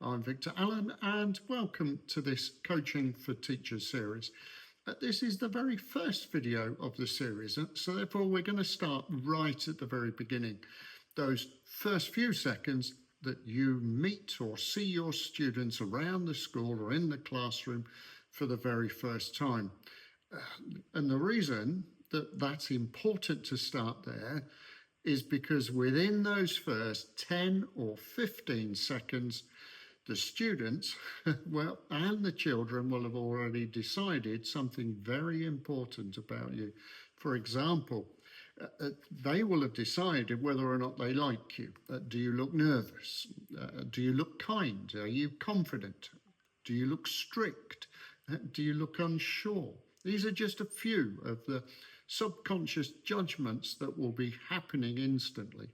I'm Victor Allen, and welcome to this Coaching for Teachers series. This is the very first video of the series, so therefore we're going to start right at the very beginning. Those first few seconds that you meet or see your students around the school or in the classroom for the very first time. And the reason that that's important to start there is because within those first 10 or 15 seconds, the students, and the children will have already decided something very important about you. For example, they will have decided whether or not they like you. Do you look nervous? Do you look kind? Are you confident? Do you look strict? Do you look unsure? These are just a few of the subconscious judgments that will be happening instantly.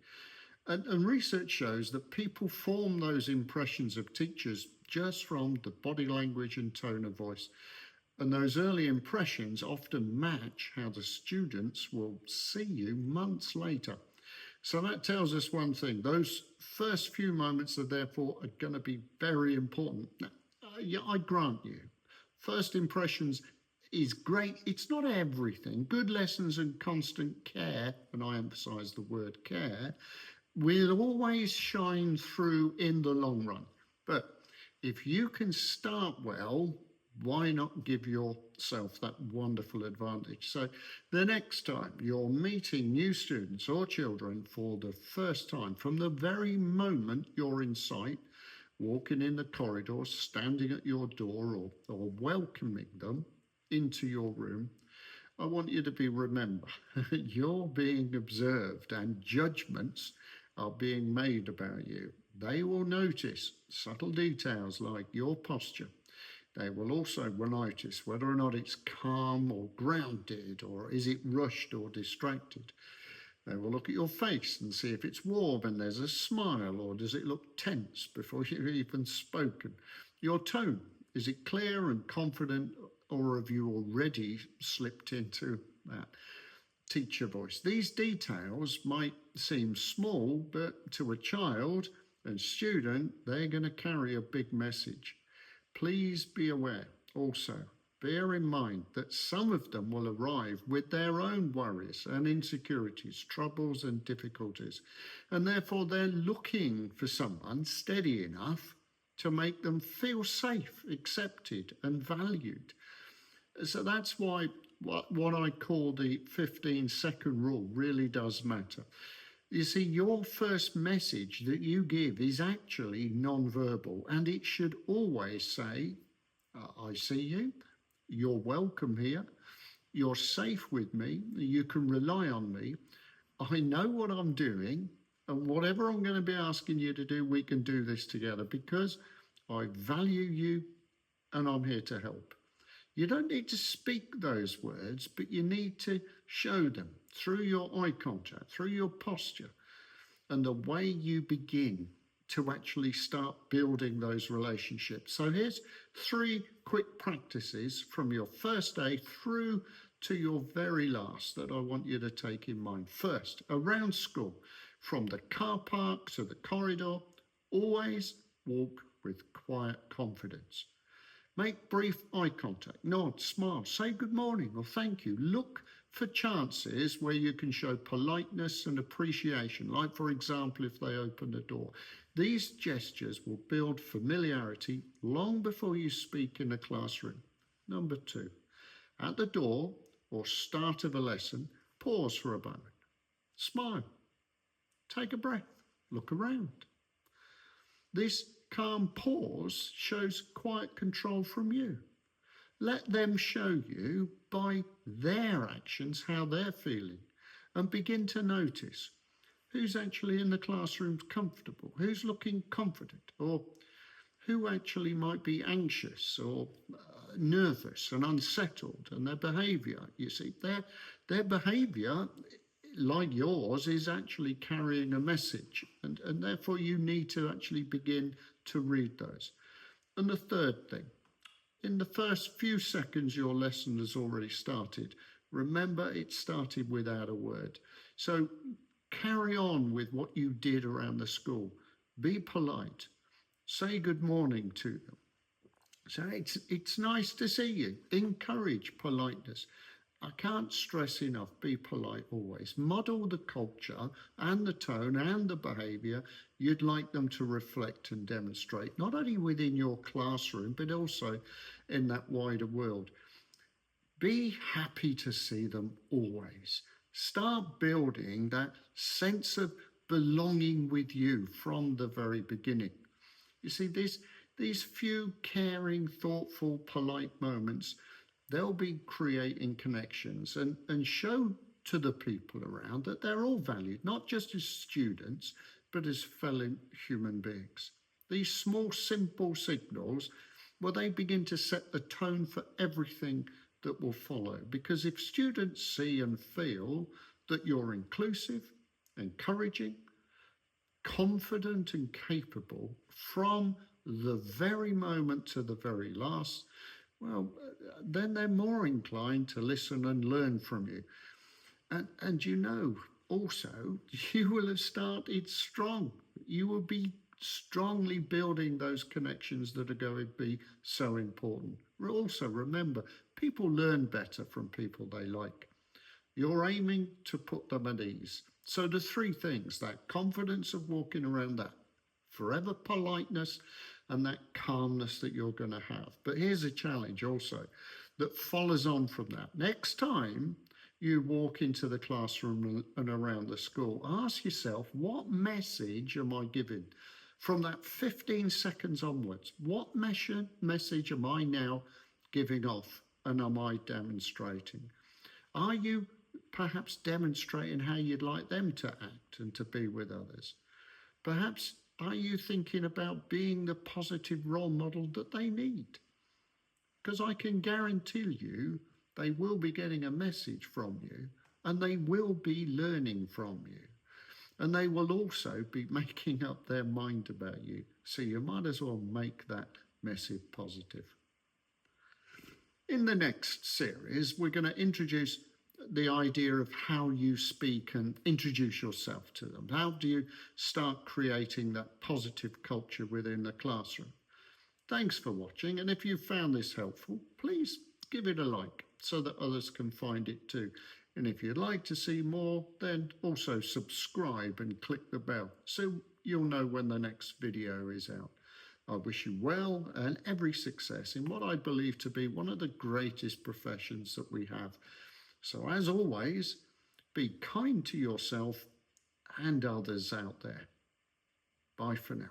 And research shows that people form those impressions of teachers just from the body language and tone of voice. And those early impressions often match how the students will see you months later. So that tells us one thing. Those first few moments are therefore going to be very important. Now, I grant you, first impressions is great. It's not everything. Good lessons and constant care, and I emphasize the word care, will always shine through in the long run. But if you can start well, why not give yourself that wonderful advantage? So the next time you're meeting new students or children for the first time, from the very moment you're in sight, walking in the corridor, standing at your door, or welcoming them into your room, I want you to remember, you're being observed and judgments are being made about you. They will notice subtle details like your posture. They will also notice whether or not it's calm or grounded, or is it rushed or distracted. They will look at your face and see if it's warm and there's a smile, or does it look tense before you've even spoken. Your tone, is it clear and confident, or have you already slipped into that teacher voice? These details might seem small, but to a child and student, they're going to carry a big message. Please be aware also, bear in mind that some of them will arrive with their own worries and insecurities, troubles and difficulties, and therefore they're looking for someone steady enough to make them feel safe, accepted and valued. So that's why what I call the 15-second rule really does matter. You see, your first message that you give is actually non-verbal, and it should always say, I see you, you're welcome here, you're safe with me, you can rely on me, I know what I'm doing, and whatever I'm going to be asking you to do, we can do this together because I value you and I'm here to help. You don't need to speak those words, but you need to show them through your eye contact, through your posture, and the way you begin to actually start building those relationships. So here's 3 quick practices from your first day through to your very last that I want you to take in mind. First, around school, from the car park to the corridor, always walk with quiet confidence. Make brief eye contact, nod, smile, say good morning or thank you. Look for chances where you can show politeness and appreciation, like, for example, if they open the door. These gestures will build familiarity long before you speak in a classroom. Number 2, at the door or start of a lesson, pause for a moment. Smile, take a breath, look around. This calm pause shows quiet control from you. Let them show you by their actions how they're feeling, and begin to notice who's actually in the classroom comfortable, who's looking confident, or who actually might be anxious or nervous and unsettled, and their behaviour. You see, their behaviour, like yours, is actually carrying a message, and therefore you need to actually begin to read those. And the third thing, in the first few seconds your lesson has already started, remember it started without a word. So carry on with what you did around the school. Be polite, Say good morning to them. So it's nice to see you. Encourage politeness. I can't stress enough, be polite always. Model the culture and the tone and the behaviour you'd like them to reflect and demonstrate, not only within your classroom, but also in that wider world. Be happy to see them always. Start building that sense of belonging with you from the very beginning. You see, these few caring, thoughtful, polite moments, they'll be creating connections and show to the people around that they're all valued, not just as students, but as fellow human beings. These small, simple signals, well, they begin to set the tone for everything that will follow. Because if students see and feel that you're inclusive, encouraging, confident and capable from the very moment to the very last, well, then they're more inclined to listen and learn from you. And you know, also, you will have started strong. You will be strongly building those connections that are going to be so important. Also, remember, people learn better from people they like. You're aiming to put them at ease. So the three things, that confidence of walking around, that forever politeness, and that calmness that you're going to have. But here's a challenge also that follows on from that. Next time you walk into the classroom and around the school, ask yourself, what message am I giving? From that 15 seconds onwards, what message am I now giving off and am I demonstrating? Are you perhaps demonstrating how you'd like them to act and to be with others? Perhaps are you thinking about being the positive role model that they need? Because I can guarantee you they will be getting a message from you and they will be learning from you. And they will also be making up their mind about you. So you might as well make that message positive. In the next series, we're going to introduce the idea of how you speak and introduce yourself to them. How do you start creating that positive culture within the classroom? Thanks for watching, and if you found this helpful, please give it a like so that others can find it too. And if you'd like to see more, then also subscribe and click the bell so you'll know when the next video is out. I wish you well and every success in what I believe to be one of the greatest professions that we have. So as always, be kind to yourself and others out there. Bye for now.